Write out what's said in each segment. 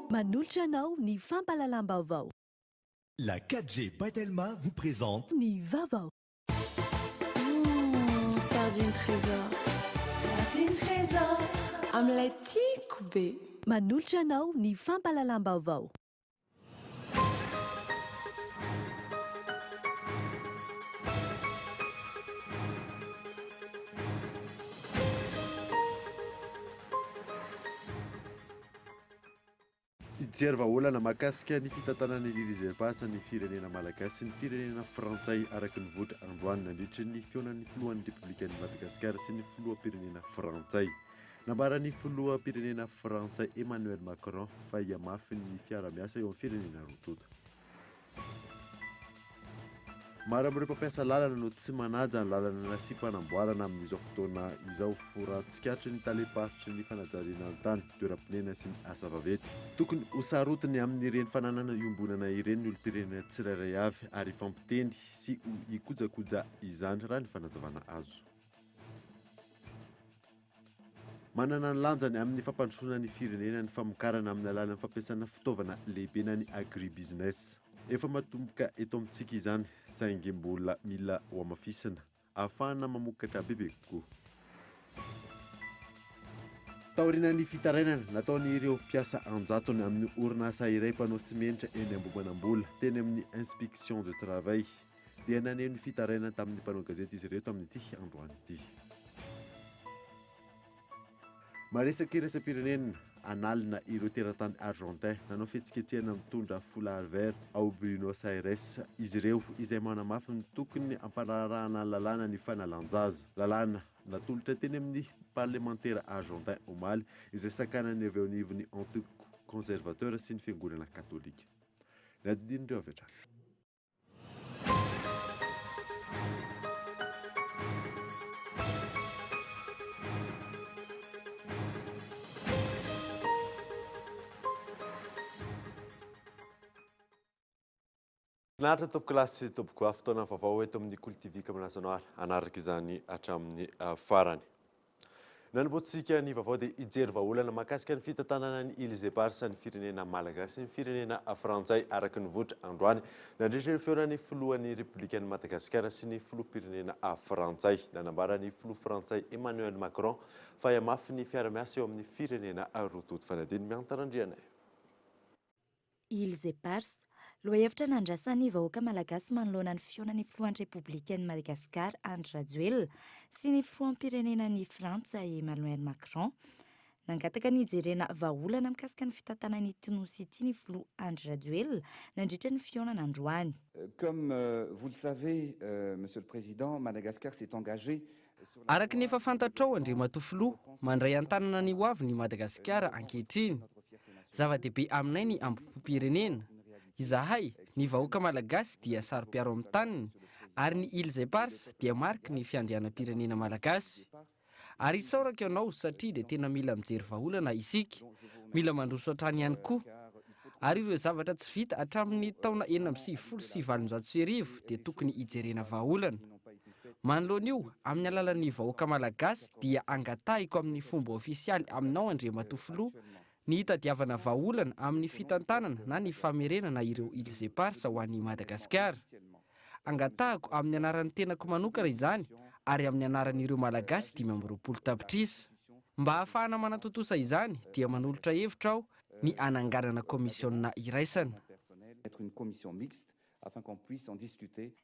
Manolotra anao ny fampalalam-baovao. La 4G Batelma vous présente Ny vaovao. Sardine trésor. Sardine trésor. Amin'ilay tiako be. Manolotra anao ny fampalalam-baovao. Ijerva olana mahakasika ny fitantanana Elizabeth ny firenena malagasy sy ny firenena frantsay araky ny votra androany nandritra ny fionan'ny filohan'ny Republikan'i Madagasikara sy ny filoham-pirenena frantsay. Nambara ny filoham-pirenena frantsay Emmanuel Macron fa hiamafy ny fiara-miasa eo amin'ny firenena roa. Maro amin'ireo mpampiasa lalana no tsy manaja ny lalana nasipampanamboarana amin'izao fotoana izao raha-tsikaritra ny taleparitry ny fanajariana ny tany, toeram-pinena sy ny asa vaventy. Tokony hosarotiny amin'ireny fananana iombonana ireny ny olom-pirenena tsirairay avy ary fampiteny sy hikojakoja izany raha ny fanazavana azo. Manana ny lanjany amin'ny fampandrosoana ny firenena ny famokarana amin'ny alalan'ny fampiasana fitaovana lehibe na ny agribusiness. Efa matomboka eto amintsika izany saingy mbola mila ho amafisana ahafahana mamokatra bebe kokoa. Taorian'ny fitarainana nataon'ireo mpiasa anjatony amin'ny orinasa iray mpanao simenitra eny Ambohimanambola teny amin'ny inspection de travail dia naneho ny fitarainana tamin'ny mpanao gazety izy ireto amin'ity androany ity. Maresaka iraisam-pirenena analina ireo teratany argentin nanao fihetsiketsehana mitondra foulard vert ao Buenos Aires izy ireo izay manamafy ny tokony ampanarahana lalàna ny fanalanjaza. Lalàna natolotra teny amin'ny parlementaire argentin omaly izay sakanany avy ao anivon'ny antico conservateur sy ny fiangonana katolika. Nadidin'ireo avy hatrany. Nahatra topo klasy tompoko fotoana vaovao eto amin'ny Kultivika Nasional anaraka izany hatramin'ny farany. Nanomboantsika ny vaovao dia hijery vahaolana mahakasika ny fitantanana ny Elizabeth sy ny firenena malagasy sy ny firenena frantsay araky ny votra androany nandritra ny feonan'ny filohan'ny Republikan'i Madagasikara sy ny filoham-pirenena frantsay. Nanambara ny filoha frantsay Emmanuel Macron fa hiamafy ny fiara-miasa eo amin'ny firenena rototo fanadiny miantarandrianay. Elizabeth lohahevitra nandrasan'ny vahoaka malagasy manoloana ny fionan'ny filohan'ny Republikan'i Madagasikara Andry Rajoelina sy ny filoham-pirenenan'ny Frantsay Emmanuel Macron nangataka ny hijerena vahaolana mikasika ny fitantanan'ny Tinosy ity ny filoha Andry Rajoelina nandritra ny fionana androany. Comme vous le savez, Monsieur le Président, Madagascar s'est engagé. Araky ny efa fantatrao Andriamatoa filoha mandray an-tanana ny hoavy ny Madagasikara ankehitriny. Zava-dehibe aminay ny ambom-pirenena. Izahay ny vahoaka malagasy dia saro-piaro amin'ny taniny ary ny Elizabeth dia mariky ny fiandrianam-pirenena malagasy. Ary isaoraka ianao satria dia tena mila mijery vahaolana isika, mila mandroso hatrany ihany koa. Ary ireo zavatra tsy vita hatramin'ny taona 1997 dia tokony hijerena vahaolana. Manoloan'io amin'ny alalan'ny vahoaka malagasy dia angatahiko amin'ny fomba ofisialy aminao Andriamatoa filoha ny hitadiavana vahaolana amin'ny fitantanana na ny famerenana ireo Elizabeth ho an'i Madagasikara. Angatahako amin'ny anaran'ny tenako manokana izany ary amin'ny anaran'ireo malagasy 520 tapitrisa. Mba ahafahana manatotosa izany dia manolotra hevitra aho ny ananganana komisionna iraisana.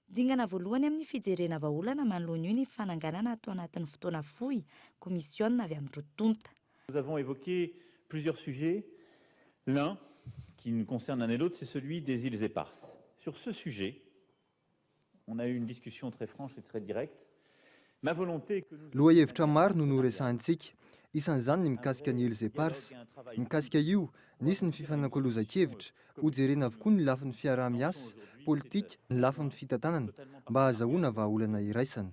Dingana voalohany amin'ny fijerena vahaolana manoloan'io ny fananganana atao anatin'ny fotoana fohy komisionna avy amin'ny rotonta. Nous avons évoqué plusieurs sujets. L'un qui nous concerne l'un et l'autre, c'est celui des îles éparses. Sur ce sujet, on a eu une discussion très franche et très directe. Ma volonté est que nous... Lohahevitra maro no noresahantsika. Isan'izany ny mikasika ny Elizabeth. Mikasika io, nisy ny fifanankolozan-kevitra, hojerena avokoa ny lafin'ny fiaraha-miasa, politika, ny lafin'ny fitantanana, mba hahazahoana vahaolana iraisana.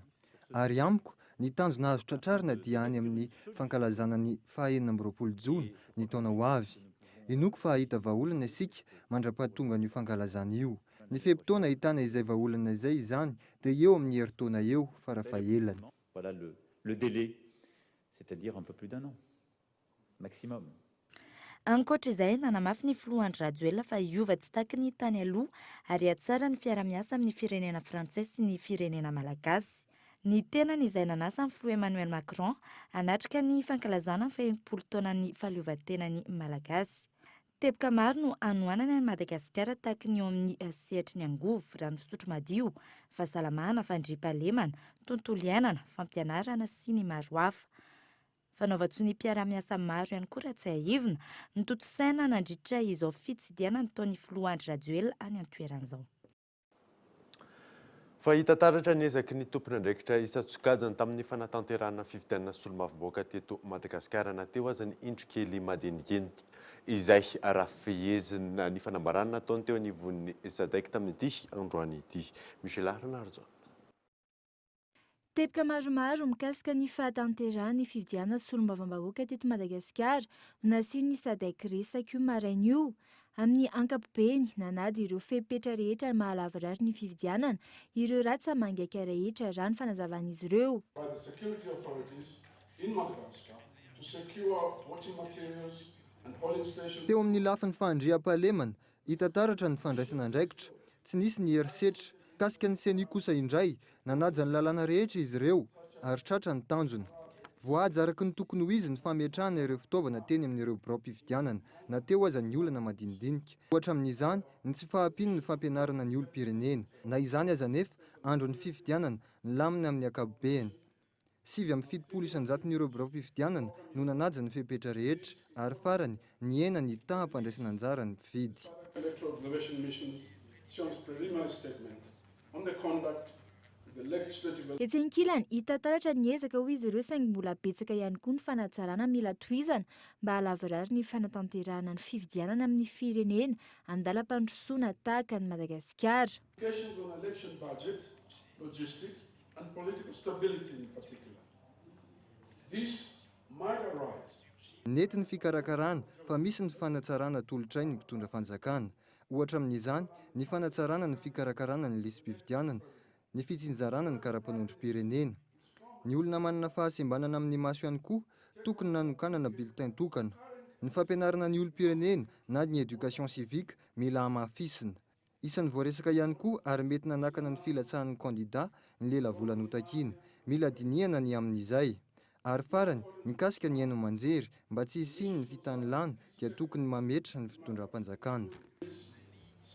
Ary amiko, ny tanjona azo tratrarina dia any amin'ny fankalazana ny 29 Jona ny taona ho avy. Inoko fa hahita vahaolana isika mandra-pahatonga ny fankalazana io. ny fehim-potoana ahitana izay vahaolana izay izany dia eo amin'ny herintaona eo farafahelany. Voilà le délai, c'est-à-dire un peu plus d'1 an, maximum. Ankoatra izay nanamafy ny filoha Andry Rajoelina fa hiova tsy taky ny tany aloha ary hatsara ny fiara-miasa amin'ny firenena frantsay sy ny firenena malagasy. Ny tenany izay nanasa ny filoha Emmanuel Macron hanatrika ny fankalazana ny fahefapolo taonan'ny fahaleovantenany malagasy. Teboka maro no anohanana ny Madagasikara taky ny eo amin'ny sehatry ny angovo, rano fisotro madio, fahasalamana, fandriam-pahalemana, tontolo iainana, fampianarana sy ny maro hafa. Fanaova-tso ny mpiara-miasa maro ihany koa raha tsy haivina ny toto-saina nandritra izao fitsidiana nataon'ny filoha Andry Rajoelina any an-toeran'izao. Fahita taratra ny ezaky ny tompon'andraikitra isan-tsokajany tamin'ny fanatanterahana fifidianana solombavamboaka teto Madagasikara na teo aza ny indro kely madinidinika izay arafehezina ny fanambarana nataony teo anivon'ny SADC tamin'ity androany ity. Michel Arnarzon. Teboka maromaro mikasika ny fahatanterahana ny fifidianana solombavambahoaka teto Madagasikara no nasian'ny SADC resaka io maraina io. Amin'ny ankapobeny nanady ireo fepetra rehetra mahalavarary ny fifidianana, ireo ratsy mangaka rehetra raha ny fanazavan'izy ireo. Teo amin'ny lafin'ny fandriam-pahalemana hita taratra ny fandraisana andraikitra, tsy nisy ny herisetra. Kasika ny seny kosa indray nanaja ny lalàna rehetra izy ireo ary tratra ny tanjony. Voaja araky ny tokony ho izy ny fametrahana ireo fitaovana teny amin'ireo birao-pifidianana na teo aza ny olana madinidinika. Ohatra amin'izany ny tsy fahampiany ny fampianarana ny olom-pirenena, na izany aza nefa andro ny fifidianana ny lamina amin'ny ankapobeny. 770 n'ireo birao-pifidianana no nanaja ny fepetra rehetra ary farany ny ena ny taha-pandraisana anjara ny mpifidy. Etsy ankilany hita taratra ny ezaka ho izy ireo saingy mbola betsaka ihany koa ny fanatsarana mila tohizana mba halavarary ny fanatanterahana ny fifidianana amin'ny firenena andalam-pandrosoana tahaka ny Madagasikara. Nety ny fikarakarana fa misy ny fanatsarana tolotray ny mpitondra fanjakana. Ohatra amin'izany ny fanatsarana ny fikarakarana ny lisam-pifidianana, ny fitsinjarana ny karapanondrom-pirenena. Ny olona manana fahasembanana amin'ny maso ihany koa tokony nanokanana bulletin tokana. Ny fampianarana ny olom-pirenena na ny éducation civique mila hamafisina. Isan'ny voaresaka ihany koa ary mety nanakana ny filatsahan'ny kandida ny lela volana otakina. Mila dinihana ny amin'izay. Ary farany mikasika ny haino manjery mba tsy hisiny ny fitany lany dia tokony mametra ny fitondram-panjakana.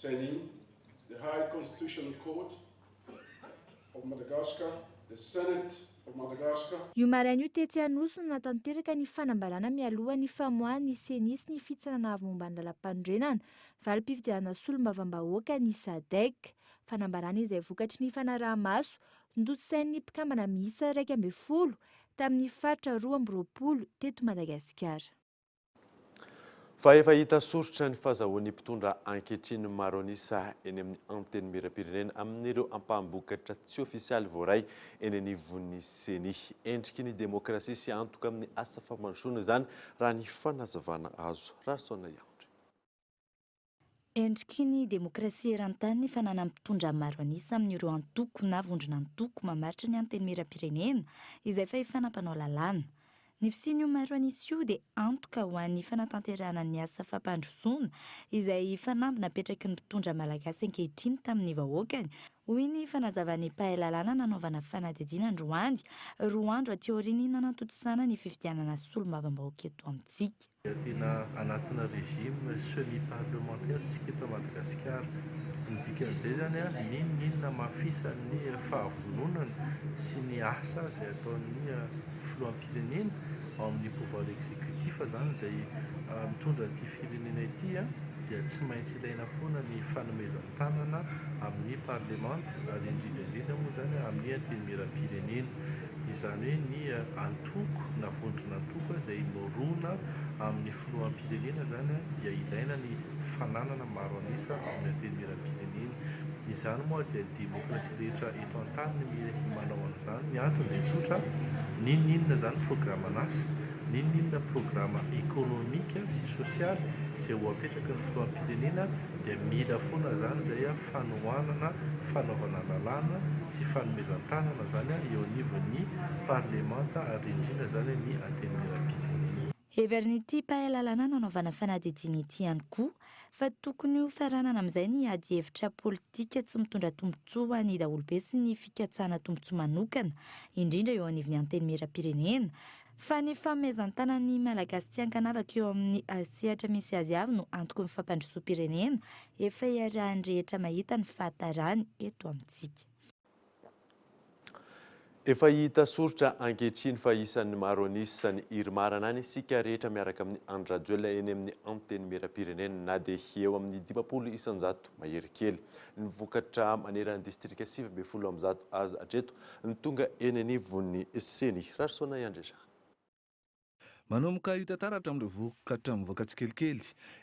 The High Constitutional Court of Madagascar, the Senate of Madagascar. Io maraina io tetsy Anosy no natanteraka ny fanambarana mialoha ny famoahany senisy ny fitsanana avy momba ny lalam-pandrenana valim-pifidianana solombavambahoaka ny SADC. Fanambarana izay vokatry ny fanaraha-maso nototsain'ny mpikambana miisa 12 tamin'ny faritra 2020 teto Madagasikara. Fa efa hita soritra ny fahazahoan'ny mpitondra ankehitriny maro anisa eny amin'ny anteny miram-pirenena amin'ireo ampahambokatra tsy ofisialy voaray eny anivon'ny seny. Endriky ny demokrasia sy antoka amin'ny asa famansorana izany raha ny fanazavana azo. Rarsona Iandry. Endriky ny demokrasia eran-tany ny fanana mpitondra maro anisa amin'ireo antoko na vondrona antoko mamaritra ny anteny miram-pirenena izay fa hifanampanao lalàna. Ny fisian'io maro anisy io dia antoka ho an'ny fanatanterahana ny asa fampandrosoana izay fanamby napetraky ny mpitondra malagasy ankehitriny tamin'ny vahoakany. Hoy ny fanazavan'ny mpahay lalàna nanaovana fanadihadiana androany, 2 andro aty aoriana nanatotosana ny fifidianana solombavambahoaka eto amintsika. Tena anatina régime semi-parlementaire tsika eto Madagasikara. Ny dikan'izay zany ninona mafisan'ny fahavononana sy ny asa izay ataon'ny filoham-pirenena ao amin'ny pouvoir exécutif zany izay mitondra ity firenena ity dia tsy maintsy ilaina foana ny fanomezan-tanana amin'ny parlemanta ary indrindra moa zany amin'ny anteny miram-pirenena. Izany hoe ny antoko na vondrona antoko izay norona amin'ny filoham-pirenena zany dia ilaina ny fananana maro anisa amin'ny anteny miram-pirenena. Izany moa dia demokrasia rehetra eto an-tany ny manao an'izany. Ny antony dia tsotra, ninona zany programan'asa ninninona programa économique sy sosialy izay ho apetraka ny filoham-pirenena dia mila foana zany zay fanohanana fanaovana lalàna sy fanomezan-tanana zany eo anivon'ny parlemanta ary indrindra zany ny antenimiram-pirenena. Everin'ity mpahay-lalàna nanaovana fanadidiny ity ihany koa fa tokony ho fiaranana amin'izay ny ady hevitra politika tsy mitondra tombotsoa ny daholobe sy ny fikatsahana tombotsoa manokana indrindra eo anivon'ny antenimiram-pirenena fa ny fanomezan-tanan'ny malagasy tsy ankanavaka eo amin'ny sehatra misy azy avy no antoky ny fampandrosoam-pirenena efa iarahany rehetra mahita ny fahatarany eto amintsika. Efa hita soritra ankehitriny fa isan'ny maro anisy sy ny irimarana any isika rehetra miaraka amin'ny Andry Rajoelina eny amin'ny antenimiram-pirenena na dia eo amin'ny 500 mahery kely. Ny vokatra manerana distrika 710 azy hatreto ny tonga eny anivon'ny Seny. Rarisona Iandreza. Manomboka hita taratra amin'ireo vokatra mivoaka tsikelikely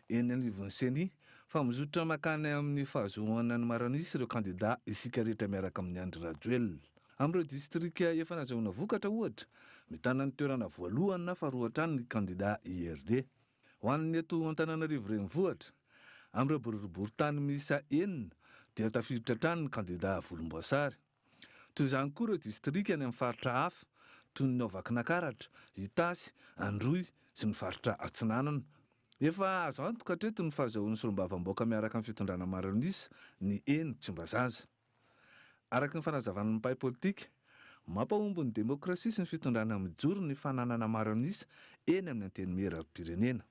eny anivon'ny Seny fa mizotra makany amin'ny fahazoana ny maro anisy ireo kandida isika rehetra miaraka amin'ny Andry Rajoelina. Amin'ireo distrika efa nahazoana vokatra ohatra mitana ny toerana voalohany na faharoatra ny kandida IRD. Ho an'ny eto Antananarivo renivohitra amin'ireo boriboritany miisa enina dia tafiditra trany ny kandida volomboasary. Toy izany koa ireo distrika any amin'ny faritra hafa toy ny Vakinankaratra, Itasy, Androy sy ny faritra Atsinanana. Efa azo antoka hatreto ny fahazoan'ny solombavamboaka miaraka amin'ny fitondrana maro anisy ny eny Tsimbazaza. Araka ny fanazavana ny mpahay politika, mampahomby ny demokrasia sy ny fitondrana mijoro ny fananana maro anisy eny amin'ny antenimiram-pirenena.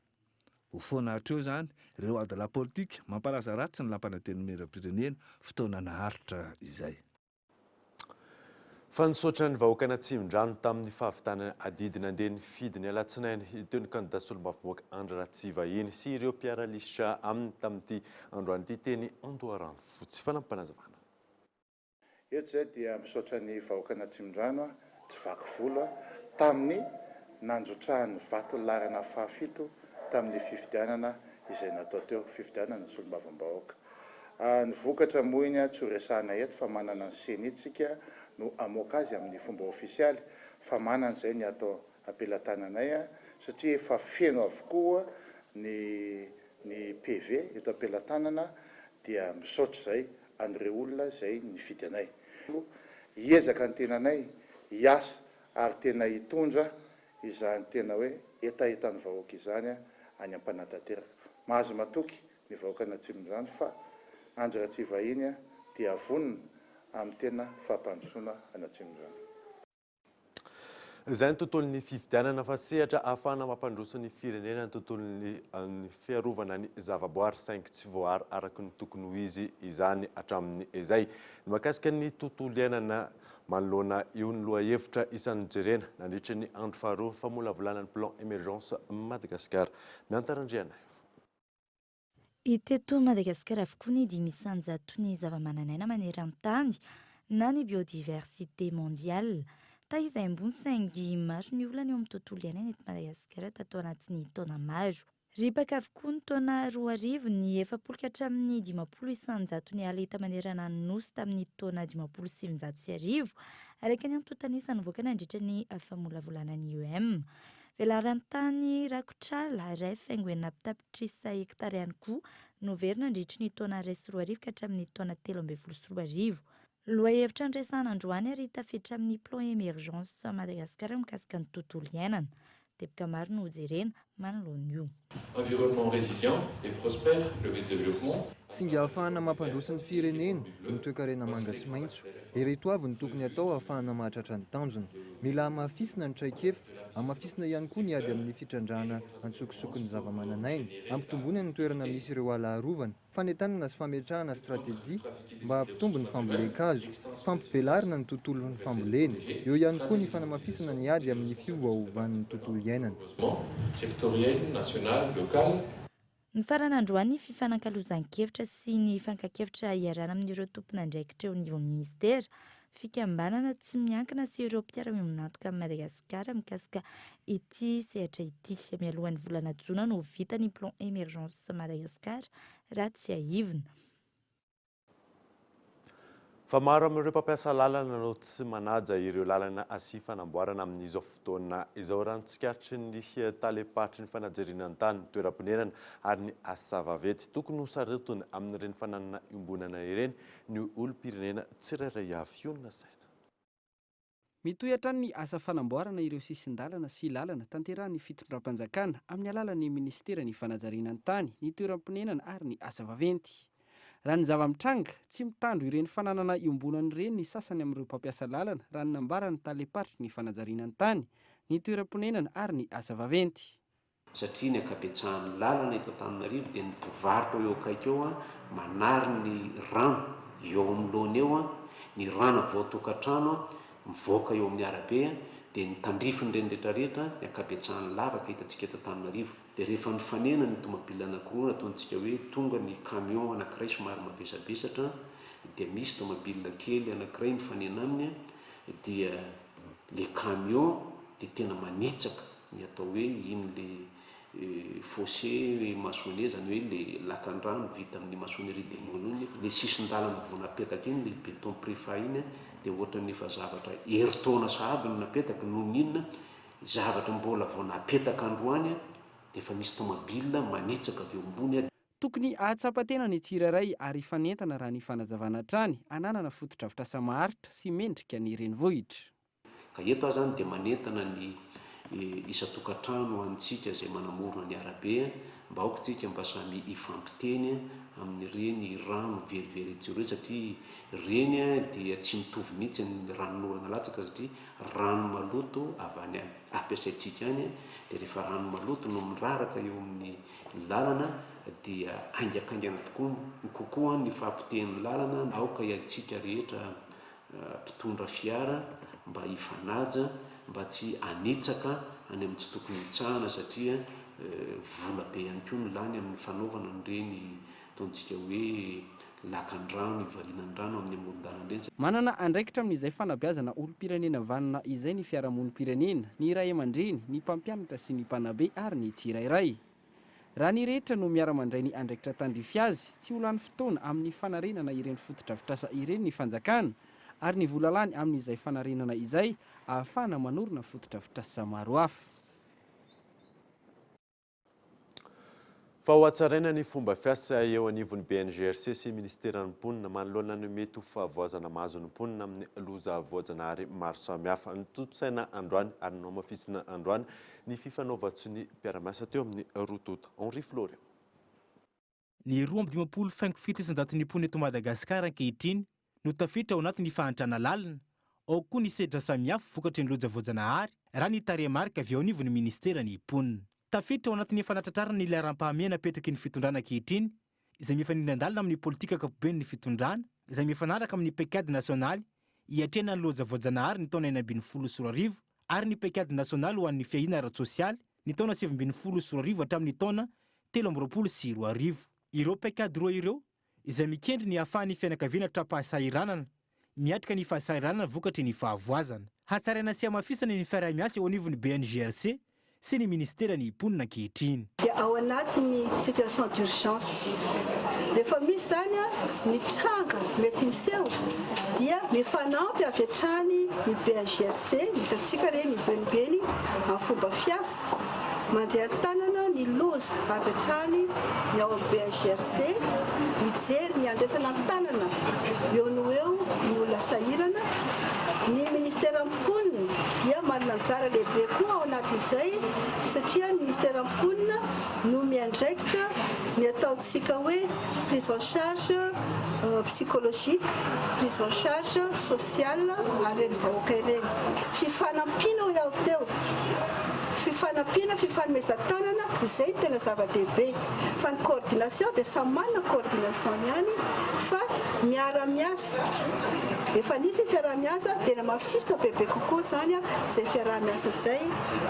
Ho foana hatreo zany ireo adala politika mampalaza ratsy ny lampan'ny antenimiram-pirenena fotoana naharitra izay. Fa nisaotra ny vahoaka Natsimbandrano tamin'ny fahavitana adidy nandeha nifidy ny alatsinainy iteo ny kandida solombavamboaka Andry Ratsivahiny sy ireo mpiara-lisitra aminy tamin'ity androan'ity teny Andoharano fotsy fanampanazavana. Eto zay dia misaotra ny vahoaka Natsimbandrano tsy vaky volo tamin'ny nanjotrahany vato larana fahafito tamin'ny fifidianana izay natao teo fifidianana solombavambahoaka. Ny vokatra moa iny tsy ho resahana eto fa manana ny Seny itsika no amoaka azy amin'ny fomba ofisialy fa manana izay ny atao ampelantananay satria efa feno avokoa ny PV eto ampelantanana dia misaotra zay an'ireo olona zay nifidy anay. Hiezaka ny tenanay hiasa ary tena hitondra izany tena hoe etaetan'ny vahoaka izany any am-panatanteraka. Mahazo matoky ny vahoaka Natsimbandrano fa Andry Ratsivahiny dia vonona amin'ny tena fampandrosoana Natsimbandrano. Izay ny tontolon'ny fifidianana fa sehatra ahafahana mampandroso ny firenena ny tontolon'ny fiarovana ny zavaboary saingy tsy voary araka ny tokony ho izy izany hatramin'ny izay. Ny mahakasika ny tontolo iainana manoloana io ny loha hevitra isan'ny jerena nandritra ny andro faharoa famolavolana ny plan émergence Madagasikara. Miantarandriana. Iteto Madagasikara avokoa ny 500 ny zavamananaina maneran-tany na ny biodiversité mondiale. Taiza ambony saingy maro ny olana eo amin'ny tontolo iainana eto Madagasikara tato anatin'ny taona maro. Ripaka avokoa ny taona 2000 ny 70 hatramin'ny 500 isanjato ny ala hita manerana ny nosy tamin'ny taona 570 araka ny antotanisa nivoaka nandritra ny famolavolana ny OM. Velaran-tany rakotrala iray faingoenina pitapitra hektara ihany koa no very nandritra ny taona 2000 ka hatramin'ny taona 2024. Loha hevitra niresahana androany ary tafiditra amin'ny plan émergence Madagasikara mikasika ny tontolo iainana. Teboka maro no jerena manoloana io. Environnement résilient et prospère, le développement. Singa ahafahana mampandroso ny firenena ny toe-karena manga sy maitso. Ireto avy ny tokony atao ahafahana mahatratra ny tanjona. Mila hamafisina ny traikefa, hamafisina ihany koa ny ady amin'ny fitrandrana antsokosoko ny zavamananaina, hampitomboana ny toerana misy ireo ala arovana, fanentanana sy fametrahana stratejia mba hampitombo ny fambolena-kazo, fampivelarina ny tontolo ny fambolena, eo ihany koa ny fanamafisana ny ady amin'ny fiovaovan'ny tontolo iainana. Ny faran'androany fifanankalozan-kevitra sy ny fankakevitra iarana amin'ireo tompon'andraikitra eo anivon'ny ministera fikambanana tsy miankina sy ireo mpiara-mioninantoka Madagasikara mikasika ity sehatra ity. Mialohan'ny volana Jona no vita ny plan émergence Madagasikara raha tsy haivina. Fa maro amin'ireo mpampiasa lalana no tsy manaja ireo lalana asia fanamboarana amin'izao fotoana izao raha ny tsikarotry ny talepatry ny fanajariana ny tany toeram-ponenana ary ny asa vaventy tokony ho sarotiny amin'ireny fananana iombonana ireny ny olom-pirenena tsirairay avy ionina saina. Mitohatra ny asa fanamboarana ireo sisin-dalana sy lalana tanterahan'ny fitondram-panjakana amin'ny alalan'ny ministera ny fanajariana ny tany, ny toeram-ponenana ary ny asa vaventy. Raha ny zava-mitranga tsy mitandro ireny fananana iombonana ireny ny sasany amin'ireo mpampiasa lalana raha ny nambarany talepatry ny fanajariana ny tany, ny toeram-ponenana ary ny asa vaventy. Satria ny akabetsahan'ny lalana eto Antananarivo dia ny mpivarotra eo akaiky eo manary ny rano eo amin'ny laona eo ny rano voatokantrano mivoaka eo amin'ny arabe dia ny tandrifiny ireny rehetrarehetra ny akabetsahan'ny lavaka hitantsika eto Antananarivo. Dia rehefa mifanena ny tomobile anankiroa ataontsika hoe tonga ny camion anankiray somary mavesabesatra dia misy tomobile kely anankiray mifanena aminy dia le camion dia tena manitsaka ny atao hoe iny le fossé maçonné zany hoe le lakan-drano vita amin'ny maçonnerie de moulin nefa le sisin-dalana vao napetaka iny le béton préfa iny dia ohatran'ny efa zavatra heritaona sahabo no napetaka noho ny inona zavatra mbola vao napetaka androany dia efa misy tomobile manitsaka avy eo ambony. Tokony ahatsapa-tena ny tsirairay ary fanentana raha ny fanazavana trany ananana foto-drafitrasa maharitra sy mendrika ny renivohitra. Ka eto aho zany dia manentana ny isa-tokantrano antsika izay manamorona ny arabe mba aokontsika mba samy ifampiteny amin'ireny rano veriverentsy ireo satria ireny dia tsy mitovy mihitsy ny ranon'orana latsaka satria rano maloto avy any ampiasaintsika any dia rehefa rano maloto no miraraka eo amin'ny lalana dia aingakaingana tokoa kokoa ny fampitehan'ny lalana aoka antsika rehetra mpitondra fiara mba hifanaja mba tsy anitsaka any amin'ny tsy tokony hitsahana satria vola be ihany koa no lany amin'ny fanaovana n'ireny ataontsika hoe lakan-drano ivalinan-drano amin'ny amoron-dalana ireny. Manana andraikitra amin'izay fanabeazana olom-pirenena vanona izay ny fiarahamonim-pirenena, ny ray aman-dreny, ny mpampianatra sy ny mpanabe ary ny tsirairay. Raha ny rehetra no miara-mandray ny andraikitra tandrify azy, tsy ho lany fotoana amin'ny fanarenana ireny foto-drafitrasa ireny ny fanjakana ary ny volalany amin'izay fanarenana izay ahafahana manorina foto-drafitrasa maro hafa. Fa ho hatsaraina ny fomba fiasa eo anivon'ny BNGRC sy ministeran'ny mponina manoloana ny mety ho fahavoazana mahazo ny mponina amin'ny loza voajanahary maro samihafa. Ny totsaina androany ary no mafisina androany ny fifanaovan-tsony mpiara-miasa teo amin'ny rotota. Henri Florian. Ny 2027 isan-datin'ny mponina eto Madagasikara ankehitriny no tafiditra ao anatin'ny fahantrana lalina ao koa ny sedra samihafa vokatry ny loja voajanahary raha ny tarehimarika avy ao anivon'ny ministeran'ny mponina. Tafiditra ao anatin'ny fanatratrarana ny laharam-pahamehana apetraky ny fitondrana ankehitriny izay mifanindandalina amin'ny politika ankapobeny ny fitondrana izay mifanaraka amin'ny pekady nasionaly hiatrena ny loja voajanahary ny taona 2024 ary ny pekady nasionaly ho an'ny fiahina ara-tsosialy ny taona 2024 hatramin'ny taona 2024. Ireo pekady roa ireo izay mikendry ny ahafahan'ny fianakaviana tra-pahasahiranana miatrika ny fahasahiranana vokatry ny fahavoazana. Hatsaraina sy hamafisana ny fiaraha-miasa eo anivon'ny BNGRC sy ny ministeran'ny mponina ankehitriny. Dia ao anatin'ny situation d'urgence rehefa misy zany ny tranga mety miseho dia mifanampy avy hatrany ny BNGRC hitantsika reny ny benibeny amin'ny fomba fiasa mandray an-tanana ny loza avy hatrany ny ao amin'ny BNGRC mijery ny andraisana an-tanana eo no eo ny olona sahirana. Ny ministera mponina dia manana anjara lehibe koa ao anatin'izay satria ny ministera mponina no miandraikitra ny ataontsika hoe prise en charge psychologique, prise en charge sociale areny vahoaka ireny. Fifanampiana ho iaho teo, fifanampiana, fifanomezan-tanana izay tena zava-dehibe. Fa ny coordination dia samy manana coordination ihany fa miara-miasa. Efa nisy fiara-miasa tena mafisina bebe kokoa zany izay fiara-miasa izay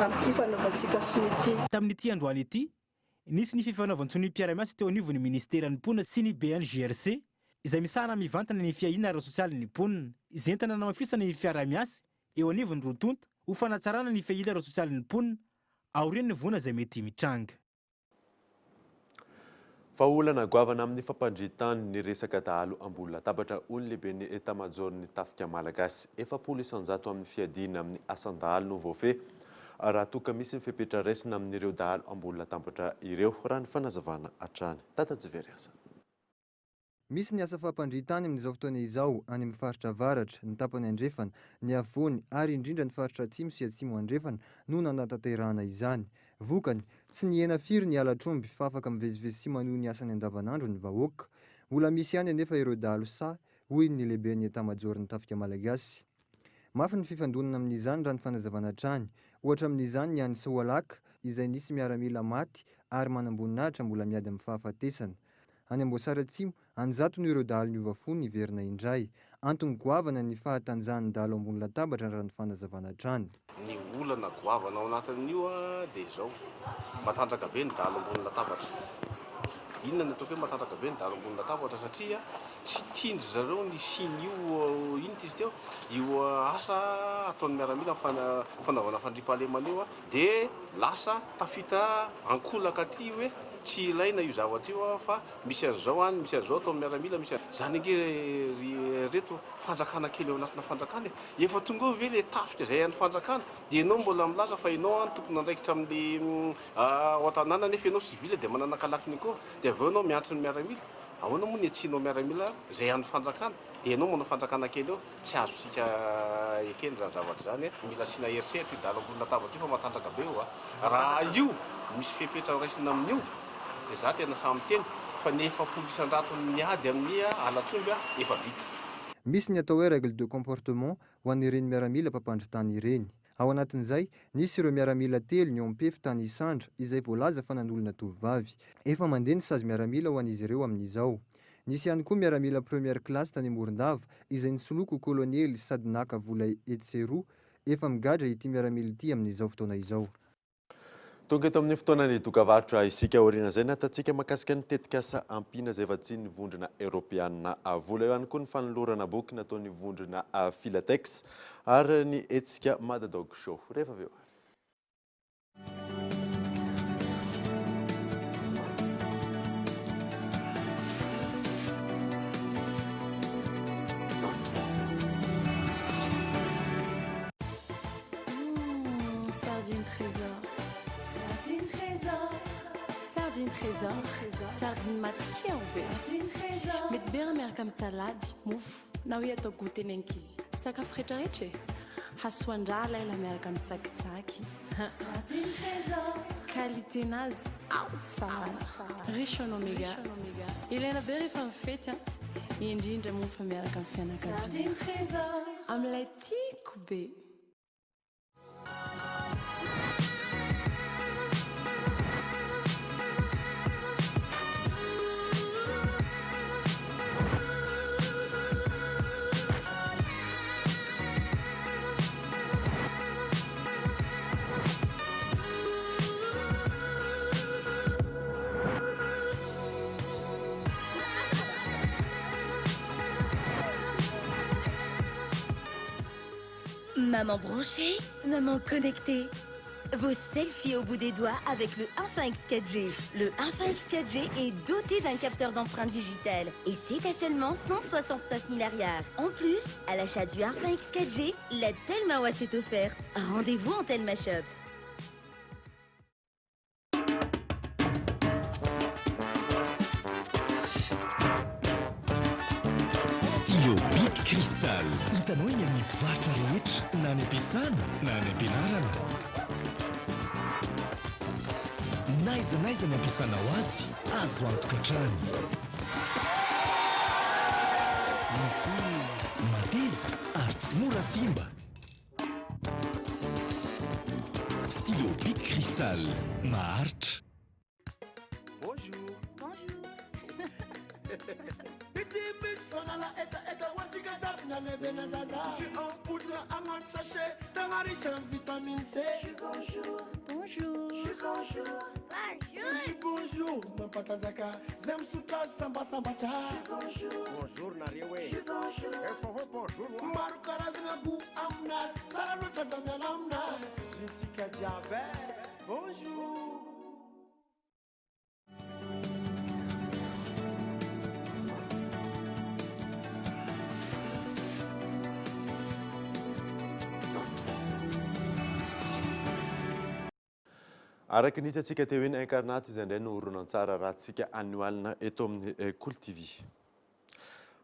amin'ny fanaovantsika somety. Tamin'ity androany ity, nisy ny fifanaovantsony mpiara-miasa teo anivon'ny ministeran'ny mponina sy ny BNGRC izay misahana mivantana ny fiahina ara-sosialy ny mponina izay entana namafisana ny fiara-miasa eo anivon'ny rotonta ho fanatsarana ny fiahina ara-sosialy ny mponina aorian'ny vona izay mety mitranga. Faolana goavana amin'ny fampandritany ny resaka dahalo ambony latabatra olon lehibe ny etamajoro ny tafika malagasy 700 amin'ny fiadina amin'ny asan-dahalo no voafe raha toka misy ny fepetra raisina amin'ireo dahalo ambony latabatra ireo raha ny fanazavana hatrany tatajivery asa. Misy ny asa fampandritany amin'izao fotoana izao any amin'ny faritra avaratra ny tapany andrefana ny avony ary indrindra ny faritra atsimo sy atsimo andrefana no nanatanterahana izany. Vokany tsy ny hena firy ny alatromby fa afaka mivezivezy sy maneho ny asany andavanandro ny vahoaka. Mbola misy ihany anefa ireo dahalo sa hoy ny lehibe ny etamajoro ny tafika malagasy. Mafy ny fifandonana amin'izany raha ny fanazavana hatrany. Ohatra amin'izany ny any Soalaka izay nisy miaramila maty ary manamboninahitra mbola miady amin'ny fahafatesana. Any Amboasary Atsimo anjato no ireo dahalo niova fony niverina indray. Antony goavana ny fahatanjahany dahalo ambony latabatra raha ny fanazavana hatrany. Ny olana goavana ao anatin'io dia izao matanjaka be ny dahalo ambony latabatra. Inona ny ataoko hoe matanjaka be ny dahalo ambony latabatra satria tsy tiandry zareo ny sin'io inona izy teo io asa ataon'ny miaramila fanaovana fandriampahalemana io dia lasa tafita ankolaka aty hoe tsy ilaina io zavatra io fa misy an'izao any misy an'izao ataon'ny miaramila misy zany ange reto fanjakana kely eo anatina fanjakana efa tonga eo ve le tafika izay an'ny fanjakana dia ianao mbola milaza fa ianao any tokony andraikitra amin'le ao an-tanàna nefa ianao sivila dia mananakalaky ny kova dia avy eo ianao miantso ny miaramila ahoana moa ny atsianao miaramila izay an'ny fanjakana dia ianao manao fanjakana kely eo tsy azosika ekeny zany zavatra zany mila sina heritreritra io dahalo ambony latabatra io fa matanjaka be io raha io misy fepetra raisina amin'io dia za tena samy teny fa ny 700 miady amin'ny alatromby efa vita. Misy ny atao hoe règle de comportement ho an'ireny miaramila mpampandritany ireny. Ao anatin'izay nisy ireo miaramila telo ny ompefy tany Isandra izay voalaza fa nanolona tovavy. Efa mandeha ny sazy miaramila ho an'izy ireo amin'izao. Nisy ihany koa miaramila première classe tany Morondava izay nisoloko koloniely sady naka vola etseroa efa migadra ity miaramila ity amin'izao fotoana izao. Tonga eto amin'ny fotoana ny dokavarotra isika aoriana izay natatsika mahakasika ny tetika asa ampina izay efa tsy ny vondrona Europeana vola eo ihany koa ny fanolorana boky nataon'ny vondrona Filatex ary ny etsika Madadog Show rehefa avy eo. Sardine trésor. Sardine trésor. Sardine trésor. Sardine matchia Sardine trésor. Mety be miaraka amin'ny salady, mofo na hoe atao goûter ny ankizy. Sakafo rehetrarehetra hasoandrala ela miaraka amin'ny tsakitsaky. Sardine trésor. Qualité-nazy ao tsara. Riche en oméga. Ilaina be rehefa mifety indrindra mofa miaraka amin'ny fianakaviana. Sardine trésor. Amin'ilay tiako be. Maman branchée, maman connectée. Vos selfies au bout des doigts avec le Infinix 4G. Le Infinix 4G est doté d'un capteur d'empreinte digitale et c'est à seulement 169 000 arrières. En plus, à l'achat du Infinix 4G, la Telma Watch est offerte. Rendez-vous en Telma Shop. Stylo Bic Cristal. Hitanao eny amin'ny mpivarotra rehetra na any am-piasana na any am-pianarana. Naiza ny ampiasana ho azy, azo antoka hatrany. Mateza ary tsy mora simba. Stylo Bic Cristal, maharitra. Bonjour. Bonjour. Je suis en poudre à mon sachet, dans la riche en vitamine C. Bonjour. Bonjour. Bonjour. Bonjour. Ma patanzaka, zem suka samba samba cha. Bonjour. Bonjour Nariwe. Bonjour. Bonjour. Maru karazina gu amnas, salano tazamia namnas. Jitika diabe. Bonjour. Araka ny hitantsika teo eny incarnate izay indray no horonan-tsara rahantsika anioalina eto amin'ny Cool-TV.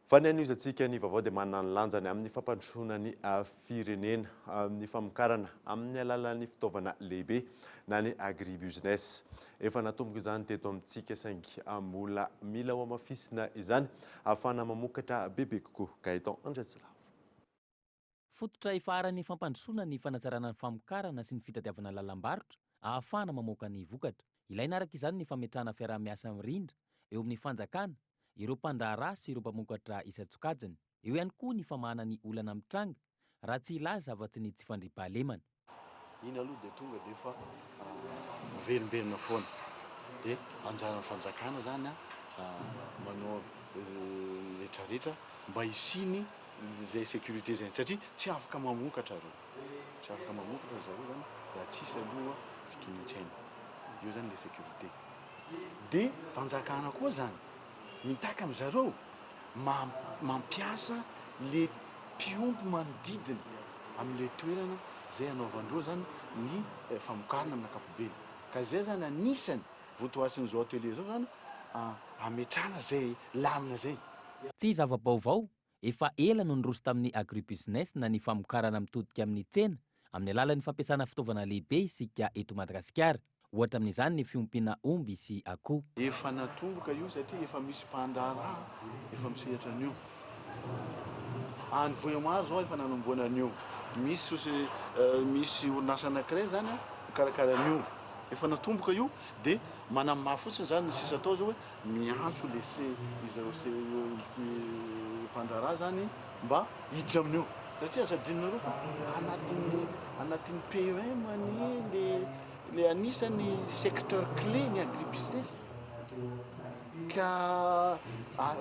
Fa ny an'izantsika ny vaovao dia manana ny lanjany amin'ny fampandrosoana ny firenena amin'ny famokarana amin'ny alalan'ny fitaovana lehibe na ny agribusiness. Efa natomboka izany teto amintsika saingy mbola mila ho amafisina izany ahafahana mamokatra bebe kokoa. Gaëtan Andretsilavo. Fototra efa arany fampandrosoana ny fanatsarana ny famokarana sy ny fitadiavana lalam-barotra ahafahana mamoaka ny vokatra. Ilaina araka izany ny fametrahana fiaraha-miasa mirindra eo amin'ny fanjakana, ireo mpandraharaha sy ireo mpamokatra isan-tsokajiny. Eo ihany koa ny famahana ny olana mitranga raha tsy ilaza afa-tsy ny tsy fandriam-pahalemana. Iny aloha dia tonga dia efa verimberina foana. Dia anjaran'ny fanjakana zany manao rehetrarehetra mba hisiny izay sécurité zany satria tsy afaka mamokatra reo. Tsy afaka mamokatra zareo zany raha tsisy aloha fitonian-tsaina. Io zany le sécurité. Dia fanjakana koa zany mitaka amin'izareo mampiasa le mpiompy manodidina amin'le toerana zay anaovandreo zany ny famokarana amin'ny ankapobeny. Ka zay zany anisany votoasin'izao atelier zao zany ametrahana zay lamina zay. Tsy zava-baovao, efa ela no noroso tamin'ny agribusiness na ny famokarana mitodika amin'ny tsena amin'ny alalan'ny fampiasana fitaovana lehibe isika eto Madagasikara. Ohatra amin'izany ny fiompiana omby sy akoho. Efa natomboka io satria efa misy mpandraharaha efa misehatra an'io. Any Vohiamaro zao efa nanamboana an'io. Misy orinasa anankiray zany mikarakara an'io. Efa natomboka io dia manamafy fotsiny zany ny sisa atao zao hoe miantso mpandraharaha zany mba hiditra amin'io. Satria asadinareo fa anatin'ny PEM le anisany secteur clé ny agribusiness. Ka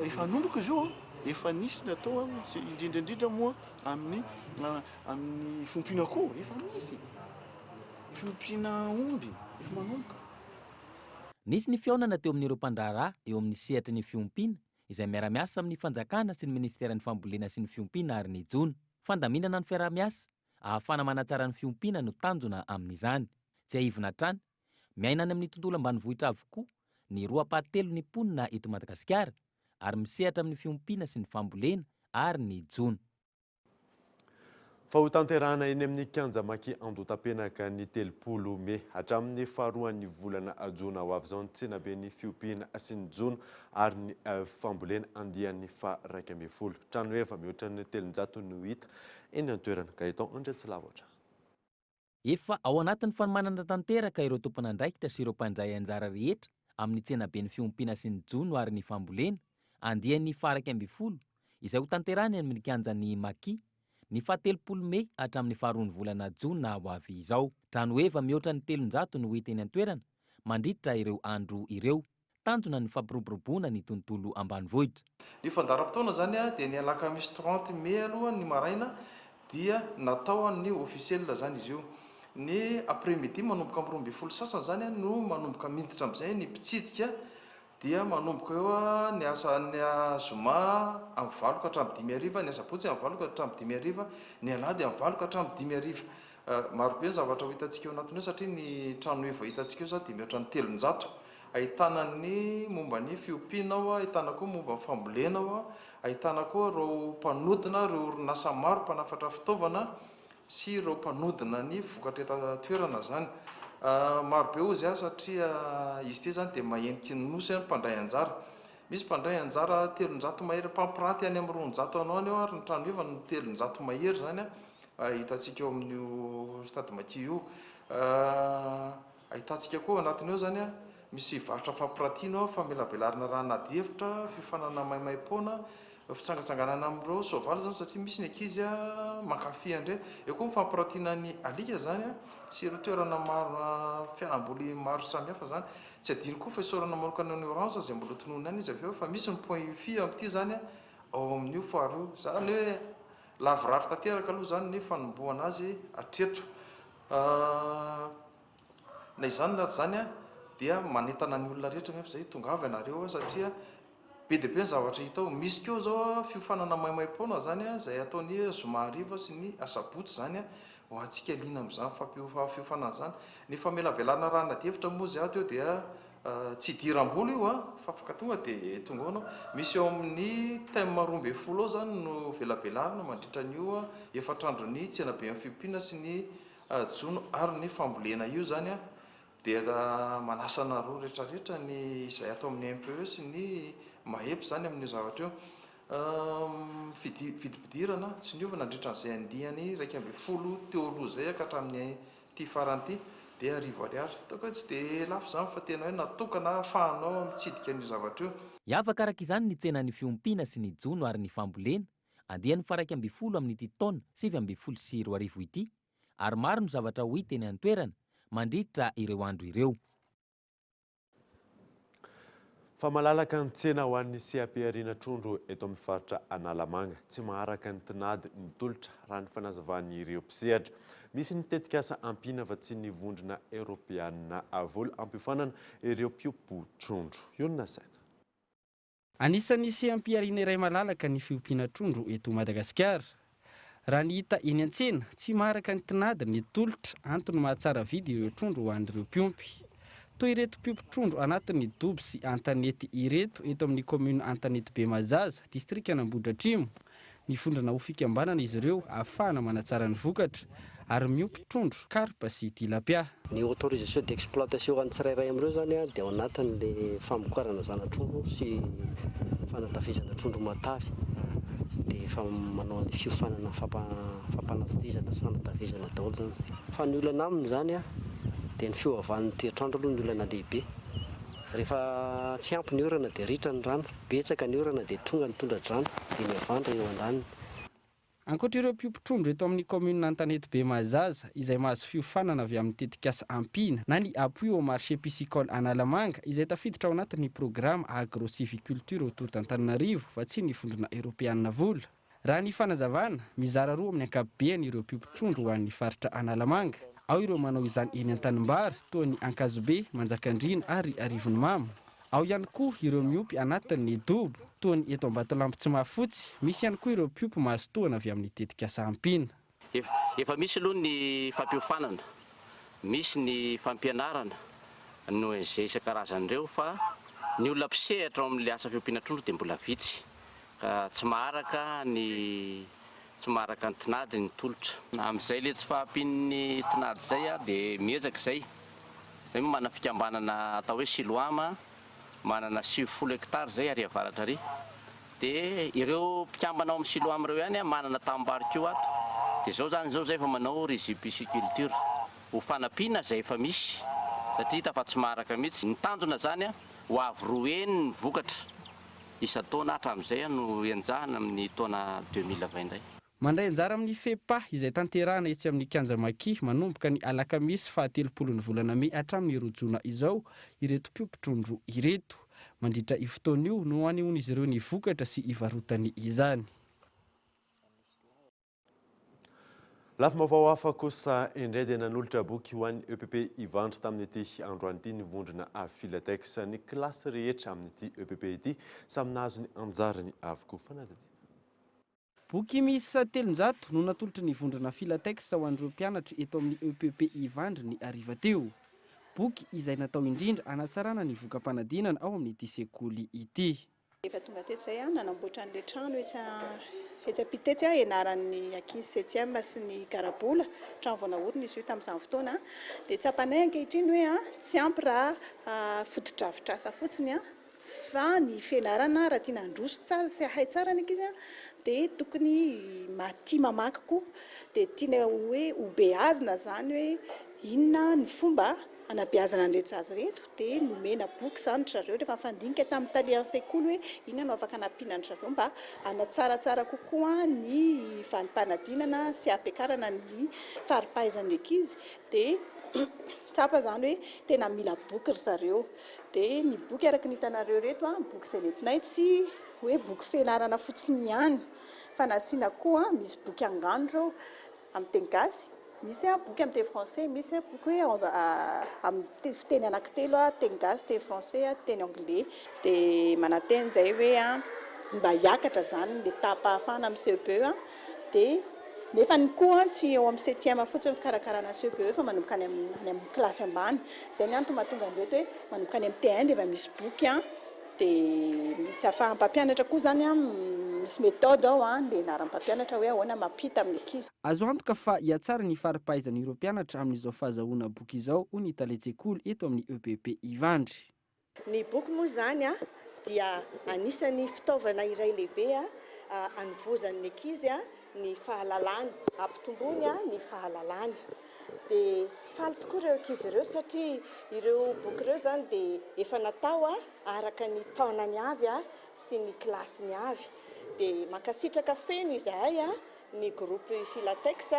efa nomboka izy io, efa nisy natao indrindrandrindra moa amin'ny fiompiana akoho, efa misy fiompiana omby, efa manomboka. Nisy ny fiaonana teo amin'ireo mpandraharaha eo amin'ny sehatry ny fiompiana izay miara-miasa amin'ny fanjakana sy ny ministeran'ny fambolena sy ny fiompiana ary ny jona. Fandaminana ny fiaraha-miasa ahafahana manatsara ny fiompiana no tanjona amin'izany. Tsy ahivina hatrany, miaina any amin'ny tontolo ambanivohitra avokoa ny 2/3 ny mponina eto Madagasikara ary misehatra amin'ny fiompiana sy ny fambolena ary ny jona. Fa ho tanterahana eny amin'ny kianjamaky Andotapenaka ny 30 Mey hatramin'ny faharoan'ny volana jona ho avy izao ny tsenabe ny fiompiana sy ny jona ary ny fambolena andian'ny faha 12. Trano efa mihoatra ny 300 no hita eny an-toerana. Gaëtan Andretsilavo. Efa ao anatin'ny fanomanana tanteraka ireo tompon'andraikitra sy ireo mpandray anjara rehetra amin'ny tsenabe ny fiompiana sy ny jona ary ny fambolena andian'ny faha 12 izay ho tanterahany amin'ny kianjan'ny Maki ny faha 30 Mey hatramin'ny faharoan'ny volana jona ho avy izao. Trano efa mihoatra ny 300 no hita eny an-toerana mandritra ireo andro ireo. Tanjona ny fampiroboroboana ny tontolo ambanivohitra. Ny fandaharam-potoana zany dia ny alakamisy 30 Mey aloha ny maraina dia natao ny officiel zany izy io. Ny après-midi manomboka amin'ny 12 sasany zany no manomboka miditra amin'izay ny mpitsidika dia manomboka eo ny asan'ny zoma amin'ny 20 ka hatramin'ny 5 ariva, ny asabotsy amin'ny 20 ka hatramin'ny 5 ariva, ny alahady amin'ny 20 ka hatramin'ny 5 ariva. Maro be ny zavatra ho hitantsika eo anatin'io satria ny trano efa hitantsika eo zany dia mihoatra ny 300. Ahitana ny momba ny fiompiana ao, ahitana koa momba ny fambolena ao, ahitana koa ireo mpanodina, ireo orinasa maro mpanafatra fitaovana sy ireo mpanodina ny vokatra etan-toerana zany. Maro be ozy satria izy ty zany dia mahentiky ny nosy mpandray anjara. Misy mpandray anjara 300 mahery mpampiranty any amin'ny 200 anao any eo ary ny trano efa no 300 mahery zany hitantsika eo amin'io stade Maki io. Ahitantsika koa anatin'eo zany misy varotra fampirantiana famelabelarina raha nadihevitra, fifanana maimai-poana, fitsangatsanganana amin'ireo soavaly zany satria misy ny ankizy mankafy andre. Eo koa fampirantiana ny alika zany sy ireo toerana maro fialamboly maro samihafa zany. Tsy adino koa fa isaorana manokana ny orange izay mbola tonoina any izy avy eo fa misy ny point wifi amin'ity zany ao amin'io foara io. Zany hoe lavorary tanteraka aloha zany ny fanombohana azy hatreto. Na izany na zany dia manentana ny olona rehetra nefa zay tonga avy ianareo satria be dia be ny zavatra hita ao. Misy koa zao fiofanana maimai-poana zany izay ataony zoma hariva sy ny asabotsy zany ho antsika liana amin'izany fiofanana zany ny famelabelana rana devitra moa zay ato eo dia tsy diram-bolo io fa afaka tonga dia tonga anao misy eo amin'ny thème 12 ao zany no velabelarina mandritra n'io efatrandrony tsena be amin'ny fiompiana sy ny jono ary ny fambolena io zany dia manasana roa rehetrarehetra ny izay atao amin'ny MPE sy ny mahepy zany amin'ny zavatra eo vidipidirana tsy niovana nandritran'izay andihany 12 teo aloha zay ka hatramin'ny ty faranty dia arivo ariary ataoko hoe tsy dia lafo zany fa tena hoe natokana ahafahanao mitsidika ny zavatra eo. Hiavaka araka izany ny tsenan'ny fiompiana sy ny jono ary ny fambolena andehan'ny faraika amby folo amin'ity taona 724 ity ary maro ny zavatra ho hita eny an-toerana mandritra ireo andro ireo. Fa malalaka ny tsena ho an'ny CAP-ariana trondro eto amin'ny faritra Analamanga tsy maharaka ny tinady ny tolotra raha ny fanazavan'ny ireo mpisehatra. Misy ny tetikasa ampina fa tsy ny vondrona Europeana vola ampifanana ireo mpiopo trondro. Iona saina. Anisan'ny CAP-ariana iray malalaka ny fiompiana trondro eto Madagasikara. Raha ny hita eny an-tsena tsy maharaka ny tinady ny tolotra antony mahatsara vidy ireo trondro ho an'ireo mpiompy. Toy ireto mpiompy trondro anatin'ny dobo sy antanety ireto eto amin'ny commune Antanety Bemazaza, district Anambohidratrimo. Ny vondrona ho fikambanana izy ireo ahafahana manatsara ny vokatra ary miompy trondro, karpa sy tilapia. Ny autorisation d'exploitation an'ny tsirairay amin'ireo zany dia ao anatin'le famokarana zana-trondro sy fanatafizana trondro matavy. Dia efa manao ny fiofanana fampanatizana sy fanatafizana daholo zany. Fa ny olana aminy zany dia ny fiovavan'ny toetrandro aloha ny olana lehibe. Rehefa tsy ampy ny orana dia ritra ny rano, betsaka ny orana dia tonga ny tondra-drano dia ny avandra eo andaniny. Ankoatra ireo mpiompy trondro eto amin'ny commune Antanety Bemazaza izay mahazo fiofanana avy amin'ny tetikasa ampina na ny appui au marché piscicole Analamanga izay tafiditra ao anatin'ny programme agro-civiculture Antananarivo fa tsy ny vondrona Europeana vola. Raha ny fanazavana mizara roa amin'ny ankapobeny ireo mpiompy trondro ho an'ny faritra Analamanga. Ao ireo manao izany eny an-tanimbary toa ny Ankazobe, Manjakandriana ary Arivony Mamo. Ao ihany koa ireo miompy anatin'ny dobo toa ny eto Ambatolampy tsy mahafotsy. Misy ihany koa ireo mpiompy mahazo tohana avy amin'ny tetikasa ampina. Efa misy aloha ny fampiofanana, misy ny fampianarana no izay isan-karazan'ireo fa ny olona mpisehatra ao amin'ilay asa fiompiana trondro dia mbola vitsy ka tsy maharaka ny tinady ny tolotra. Amin'izay ilay tsy fahampian'ny tinady izay dia miezaka izay. Izay moa mana fikambanana atao hoe Siloama, manana 70 hectare zay ary avaratra ary. Dia ireo mpikambana ao amin'ny Siloama ireo ihany manana tambarikio ato. Dia zao zany zao zay efa manao rizipisciculture. Ho fanampiana izay efa misy satria hita fa tsy maharaka mihitsy. Ny tanjona zany ho avy roeny ny vokatra isa-taona hatramin'izay no enjahana amin'ny taona 2020 indray. Mandray anjara amin'ny FEPA izay tanterahana etsy amin'ny Kianjamaki manomboka ny alakamisy 30 volana May hatramin'ny roa izao ireto mpiompy trondro ireto. Mandritra io fotoana io no anehoan'izy ireo ny vokatra sy ivarotany izany. Lafim-baovao hafa kosa indray dia nanolotra boky ho an'ny EPP hivandry tamin'ity androany ity ny vondrona Filatex ny kilasy rehetra amin'ity EPP ity samy nahazo ny anjarany avokoa fanadidina. Boky miisa 300 no natolotry ny vondrona Filatex ho an'ireo mpianatra eto amin'ny EPP hivandry ny ariva teo. Boky izay natao indrindra hanatsarana ny vokam-panadinana ao amin'ity sekoly ity. Efa tonga teto izay nanamboatra an'ilay trano etsy ampitetsy ianaran'ny ankizy 7e sy ny Garabola, trano vao naorina izy io tamin'izany fotoana. Dia tsy hampanay ankehitriny hoe tsy ampy raha foto-drafitrasa fotsiny fa ny fianarana raha tiana handroso tsara sy hay tsara ny ankizy dia tokony maty mamaky koa dia tiana hoe ho beazina zany hoe inona ny fomba anabeazana an'rehetra azy reto dia nomena boky zany zareo rehefa mifandinika tamin'ny talian'ny sekoly hoe inona no afaka hanampiana ny zareo mba hanatsaratsara kokoa ny valim-panadinana sy ampiakarana ny faripahaizan'ny ankizy dia tsapa zany hoe tena mila boky ry zareo. Dia ny boky araka ny hitanareo reto boky izay nentinay tsy hoe boky fianarana fotsiny ihany fa nasiana koa misy boky angano amin'ny teny gasy, misy boky amin'ny teny français, misy boky hoe amin'ny fiteny anankitelo teny gasy, teny français, teny anglais. Dia mananteny izay hoe mba hiakatra zany ny etapa ahafahana amin'ny CEPE dia nefa ny koa tsy eo amin'ny 7e fotsiny fikarakarana CPE fa manomboka any amin'ny klasy ambany zay ny antony mahatonga andreo hoe manomboka any amin'ny T1 dia efa misy boky dia misy ahafahan'ny mpampianatra koa zany misy méthode ao dia ianaran'ny mpampianatra hoe ahoana mampita amin'ny ankizy. Azo antoka fa hiatsara ny fari-pahaizan'ireo mpianatra amin'izao fahazahoana boky izao hoy ny taletsekoly eto amin'ny EPP Ivandry. Ny boky moa zany dia anisany fitaovana iray lehibe anovozan'ny ankizy ny fahalalany, ampitomboiny ny fahalalany. Dia faly tokoa ireo ankizy ireo satria ireo boky ireo zany dia efa natao araka ny taonany avy sy ny klasiny avy. Dia mankasitraka feno izahay ny groupe Filatex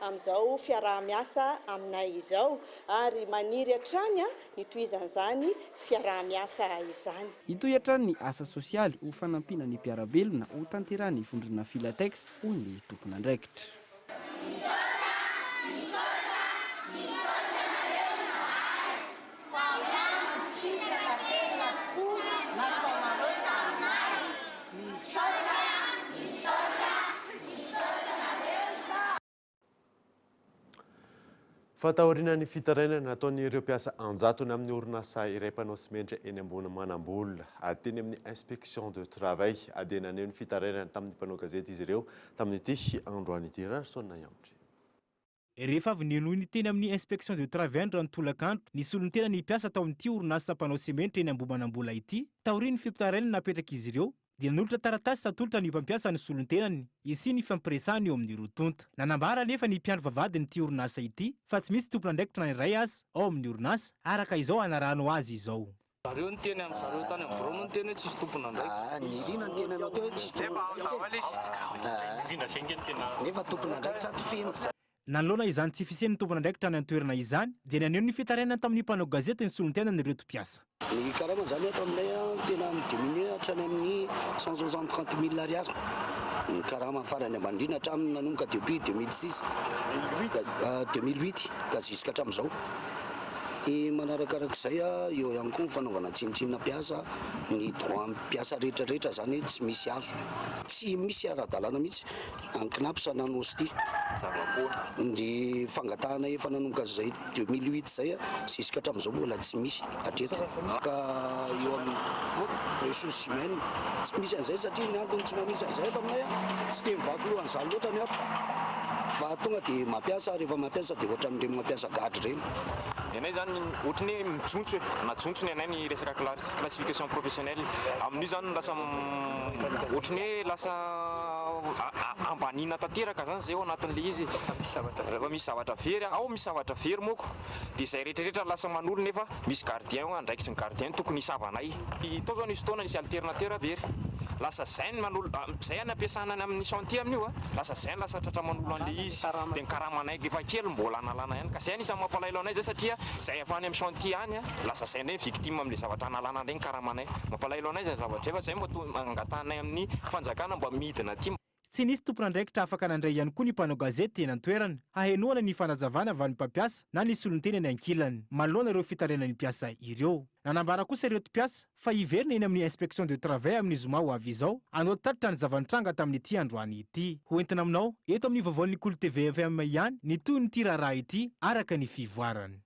amin'izao fiaraha-miasa aminay izao ary maniry hatrany ny tohizan'izany fiaraha-miasa izany. Hitohy hatrany ny asa sosialy ho fanampina ny mpiarabelona ho tanterahany vondrona Filatex hoy ny tompon'andraikitra. Fatahorinan'ny fitarainana nataon'ireo mpiasa anjatony amin'ny orinasa iray mpanao simenitra eny ambony manambola ateny amin'ny inspection de travail adenaneo ny fitarainana tamin'ny mpanao gazety izy ireo tamin'ity androany ity Rarsona Yamtry. Rehefa avy nenohy ny teny amin'ny inspection de travail androany tolakandro nisy olon-tena ny mpiasa tao amin'ity orinasa mpanao simenitra eny ambony manambola ity taorian'ny fitarainana napetraka izy ireo dia nanolotra taratasy satolotra ny mpampiasa ny solon-tenany isi ny fampiresahany eo amin'ny rotonta. Nanambara nefa ny mpiandro vavadiny ity orinasa ity fa tsy misy tompon'andraikitra na iray azy ao amin'ny orinasa araka izao anarano azy izao. Zareo ny teny amin'ny zareo tany amin'ny bureau ny teny hoe tsisy tompon'andraikitra. Ny rina ny teny anao teo hoe tsisy tompon'andraikitra. Nefa tompon'andraikitra tsy feno. Nanolona izany tsy fisian'ny tompon'andraikitra ny antoerana izany dia naneo ny fitarainana tamin'ny mpanao gazety ny solon-tenany ireto mpiasa. Ny karama zany ato aminay tena midiminué hatrany amin'ny 130,000 ariary. Ny karama farany ambandrina hatramin'ny nanomboka depuis 2006 2008 ka jusqu'à hatramin'izao. Manarakarak'izay eo ihany koa ny fanaovana tsinitsinina mpiasa ny droit mpiasa rehetrarehetra zany tsy misy azo tsy misy ara-dalàna mihitsy ankinapo sanano sy ity ny fangatahana efa nanomboka zay 2008 zay jusqu'à hatramin'izao mbola tsy misy hatreto ka eo amin'ny ressources humaines tsy misy an'izay satria ny antony tsy mamisy an'izay ato aminay tsy te mivaky lohan'izany loatra ny ato fa tonga dia mampiasa rehefa mampiasa dia ohatran'ireny mampiasa gadry reny. Enay zany ohatrany hoe mijontso hoe najontsony anay ny resaka classification professionnelle amin'io zany lasa ohatrany hoe lasa ambanina tanteraka zany zay ao anatin'le izy rehefa misy zavatra very ao misy zavatra very moko dia izay rehetrarehetra lasa manolo nefa misy gardien andraikitry ny gardien tokony hisavanay tao zao nisy fotoana nisy alternateur very lasa zay ny manolo zay any ampiasana any amin'ny chantier amin'io lasa zay ny lasa tratra manolo an'le izy dia ny karamanay efa kely mbola analana ihany ka zay anisany mampalahelo anay zay satria zay efa any amin'ny chantier any lasa zay nay victime amin'le zavatra analana regny karamanay mampalahelo anay zay zavatra efa zay mba angatanay amin'ny fanjakana mba midina aty. Tsy nisy tompon'andraikitra afaka nandray ihany koa ny mpanao gazety teny an-toerana hahenoana ny fanazavana avy ny mpampiasa na ny solon-teny ny ankilany manoloana ireo fitarainan'ny mpiasa ireo. Nanambara kosa ireo mpiasa fa hiverina eny amin'ny inspection de travail amin'ny zoma ho avy izao anao tatitra ny zavanitranga tamin'ity androany ity. Hoentina aminao eto amin'ny vaovaon'ny Kolo TV FM ihany ny toy ny tiraraha ity araka ny fivoarany.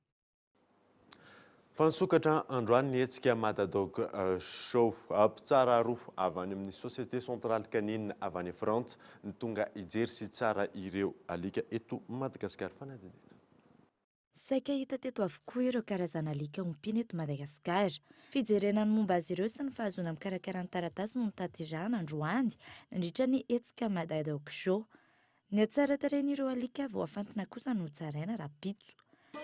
Fansokatra androany ny hetsika Matadog show mpitsara roa avy any amin'ny société centrale canine avy any Frantsa ny tonga ijery sy tsara ireo alika eto Madagasikara fanadidina. Saika hita teto avokoa ireo karazana alika ompiana eto Madagasikara. Fijerena ny momba azy ireo sy ny fahazoana mikarakara ny taratasy no tatirana androany nandritra ny hetsika Matadog show. Ny atsara tarehin'ireo alika vao afantina kosa no tsaraina rapitso.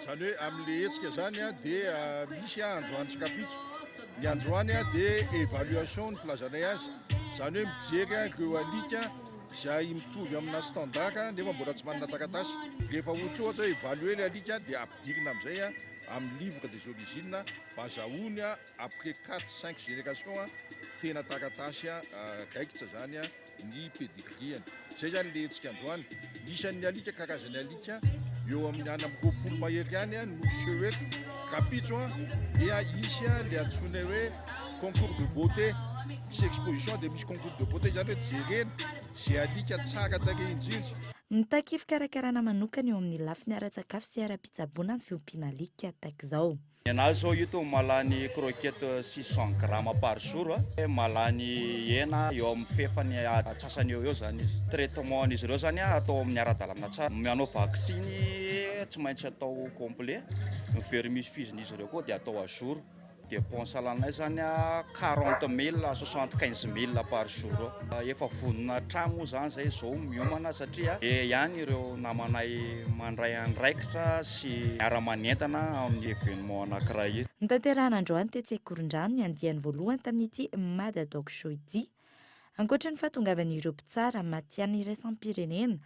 Zany hoe amin'le hetsika zany dia misy androany sy kapitso. Ny androany dia évaluation ny filazanay azy. Zany hoe mijery ireo alika izay mitovy amina standard nefa mbola tsy manana taratasy. Rehefa ohatra ohatra hoe évaluer ny alika dia ampidirina amin'izay amin'ny livre des origines mba azahoany après 4-5 génération tena taratasy gaikitra zany ny pédigriany. Zay zany le hetsika androany. Isan'ny alika karazany alika eo amin'ny any amin'ny 20 mahery any no seho eto. Kapitso dia isy le antsoina hoe concours de beauté. Misy exposition dia misy concours de beauté zany hoe jerena zay alika tsara tarehy indrindra. Nitaky fikarakarana manokana eo amin'ny lafiny ara-tsakafo sy ara-pitsaboana ny fiompiana alika tahaka izao. Anazy zao ito malany croquette 600 grammes par jour, malany hena eo amin'ny fefany atsasany eo zany izy. Traitement izy ireo zany atao amin'ny ara-dalàna tsara. Manao vaccine tsy maintsy atao complet. Ny vermis fusine izy ireo koa dia atao à jour. Dépense lanay zany 40 000 à 75 000 par jour. Efa vonona trano zany zay zao miomana satria ihany ireo namanay mandray andraikitra sy ara-manentana amin'ny événement anankiray. Nitanterahana androany tetsy Korondrano ny andiany voalohany tamin'ity Mada Dog Show ity. Ankoatra ny fahatongavan'ireo mpitsara matian'ny iraisam-pirenena,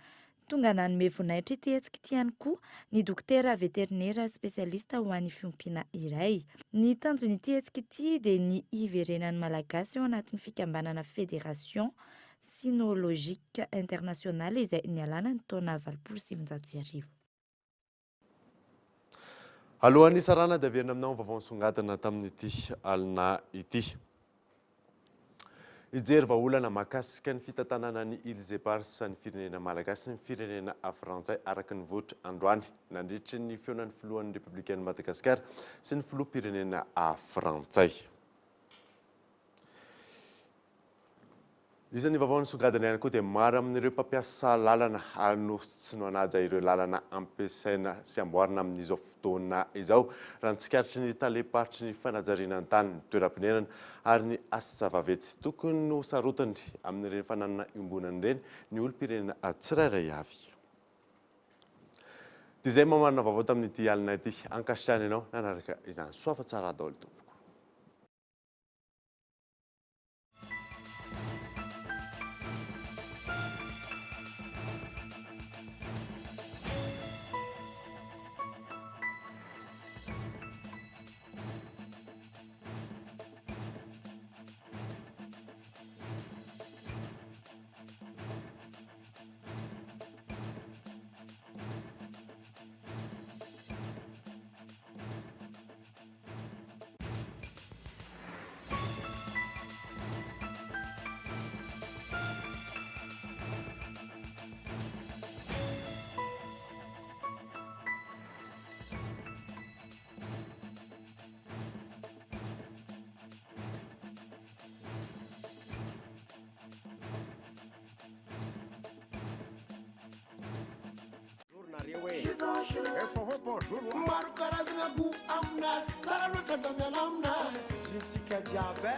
tonga nanome voninahitra ity hetsika ity ihany koa ny dokotera veterinera spesialista ho an'ny fiompiana iray. Ny tanjon'ity hetsika ity dia ny iverenan'ny malagasy ao anatin'ny fikambanana Fédération Cynologique Internationale izay nialana ny taona 2007. Alohan'ny sarana dia averina aminao vaovao nisongadina tamin'ity alina ity. Ijery vahaolana mahakasika ny fitantanana ny Îles Éparses sy ny firenena malagasy sy ny firenena frantsay araka ny vohitra androany nandritra ny feonan'ny filohan'ny Republikan'i Madagasikara sy ny filoham-pirenena frantsay. Isan'ny vaovao nisongadina ihany koa dia maro amin'ireo mpampiasa lalana anosotsy no anaja ireo lalana ampiasaina sy amboarina amin'izao fotoana izao raha ny tsikaritry ny taleparitry ny fanajariana ny tany ny toeram-pinenana ary ny asa zava-vety tokony no sarotany amin'ireny fananana iombonany ireny ny olom-pirenena tsirairay avy. Dia izay mamarina vaovao tamin'ity alina ity ankasitrahana ianao nanaraka izany soafa tsara daholo tompoko. Maro karazana goût aminazy, tsara loatra zamiana aminazy. Jutsika jiaby,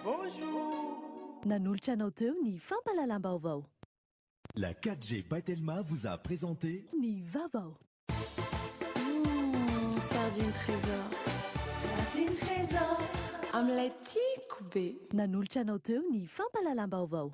bonjour. Nanolotra anao teo ny fampalalam-baovao. La 4G Patelma vous a présenté Ny Vavao. Sardine trésor. Sardine trésor. Omelette coupée. Nanolotra anao teo ny fampalalam-baovao.